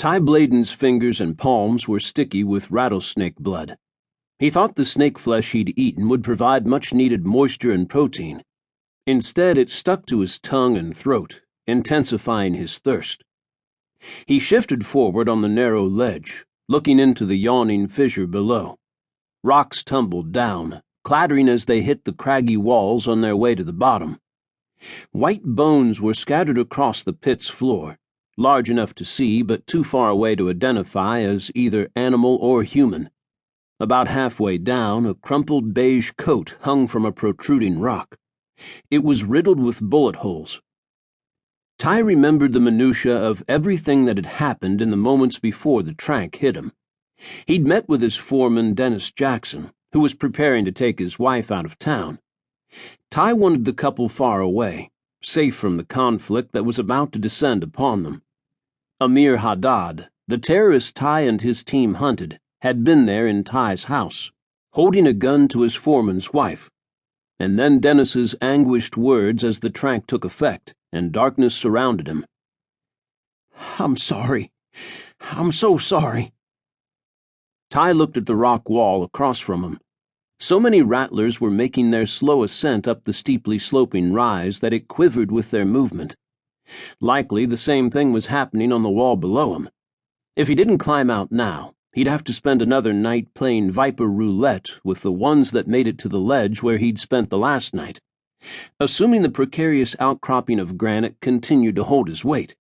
Ty Bladen's fingers and palms were sticky with rattlesnake blood. He thought the snake flesh he'd eaten would provide much-needed moisture and protein. Instead, it stuck to his tongue and throat, intensifying his thirst. He shifted forward on the narrow ledge, looking into the yawning fissure below. Rocks tumbled down, clattering as they hit the craggy walls on their way to the bottom. White bones were scattered across the pit's floor, large enough to see but too far away to identify as either animal or human. About halfway down, a crumpled beige coat hung from a protruding rock. It was riddled with bullet holes. Ty remembered the minutiae of everything that had happened in the moments before the trank hit him. He'd met with his foreman, Dennis Jackson, who was preparing to take his wife out of town. Ty wanted the couple far away, safe from the conflict that was about to descend upon them. Amir Haddad, the terrorist Ty and his team hunted, had been there in Ty's house, holding a gun to his foreman's wife. And then Dennis's anguished words as the trank took effect, and darkness surrounded him. "I'm sorry. I'm so sorry." Ty looked at the rock wall across from him. So many rattlers were making their slow ascent up the steeply sloping rise that it quivered with their movement. Likely the same thing was happening on the wall below him. If he didn't climb out now, he'd have to spend another night playing Viper roulette with the ones that made it to the ledge where he'd spent the last night, assuming the precarious outcropping of granite continued to hold his weight.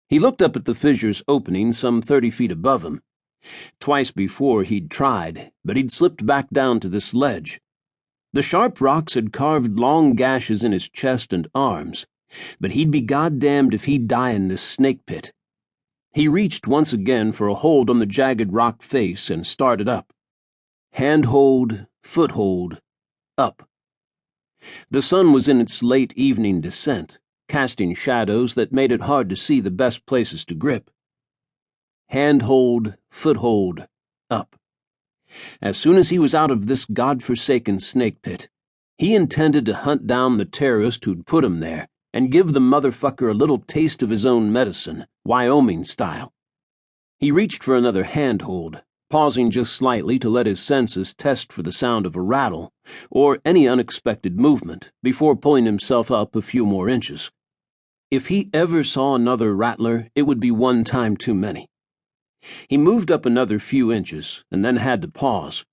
He looked up at the fissure's opening some 30 feet above him. Twice before he'd tried, but he'd slipped back down to this ledge. The sharp rocks had carved long gashes in his chest and arms, but he'd be goddamned if he'd die in this snake pit. He reached once again for a hold on the jagged rock face and started up. Handhold, foothold, up. The sun was in its late evening descent, casting shadows that made it hard to see the best places to grip. Handhold, foothold, up. As soon as he was out of this godforsaken snake pit, he intended to hunt down the terrorist who'd put him there and give the motherfucker a little taste of his own medicine, Wyoming style. He reached for another handhold, pausing just slightly to let his senses test for the sound of a rattle or any unexpected movement before pulling himself up a few more inches. If he ever saw another rattler, it would be one time too many. He moved up another few inches and then had to pause.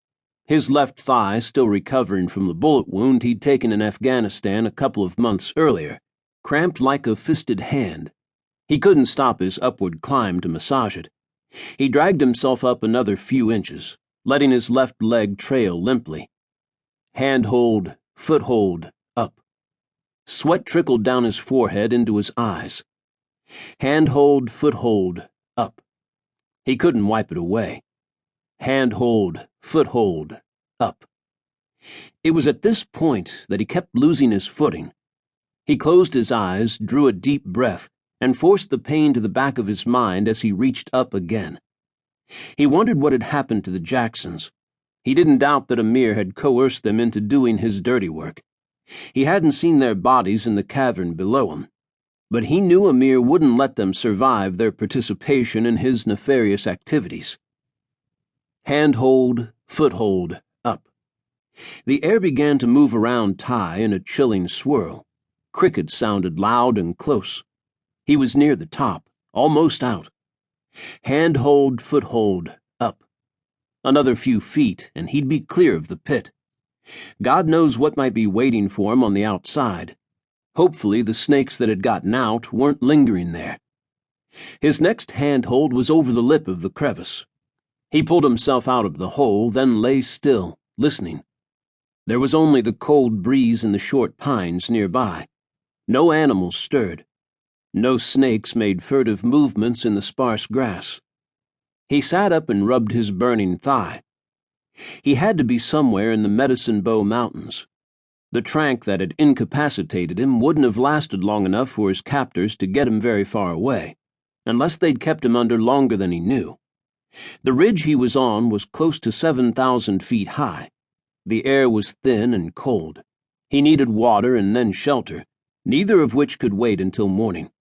His left thigh still recovering from the bullet wound he'd taken in Afghanistan a couple of months earlier, cramped like a fisted hand. He couldn't stop his upward climb to massage it. He dragged himself up another few inches, letting his left leg trail limply. Handhold, foothold, up. Sweat trickled down his forehead into his eyes. Handhold, foothold, up. He couldn't wipe it away. Handhold, foothold, up. It was at this point that he kept losing his footing. He closed his eyes, drew a deep breath, and forced the pain to the back of his mind as he reached up again. He wondered what had happened to the Jacksons. He didn't doubt that Amir had coerced them into doing his dirty work. He hadn't seen their bodies in the cavern below him, but he knew Amir wouldn't let them survive their participation in his nefarious activities. Handhold, foothold, up. The air began to move around Ty in a chilling swirl. Crickets sounded loud and close. He was near the top, almost out. Handhold, foothold, up. Another few feet, and he'd be clear of the pit. God knows what might be waiting for him on the outside. Hopefully the snakes that had gotten out weren't lingering there. His next handhold was over the lip of the crevice. He pulled himself out of the hole, then lay still, listening. There was only the cold breeze in the short pines nearby. No animals stirred. No snakes made furtive movements in the sparse grass. He sat up and rubbed his burning thigh. He had to be somewhere in the Medicine Bow Mountains. The trank that had incapacitated him wouldn't have lasted long enough for his captors to get him very far away, unless they'd kept him under longer than he knew. The ridge he was on was close to 7,000 feet high. The air was thin and cold. He needed water and then shelter, neither of which could wait until morning.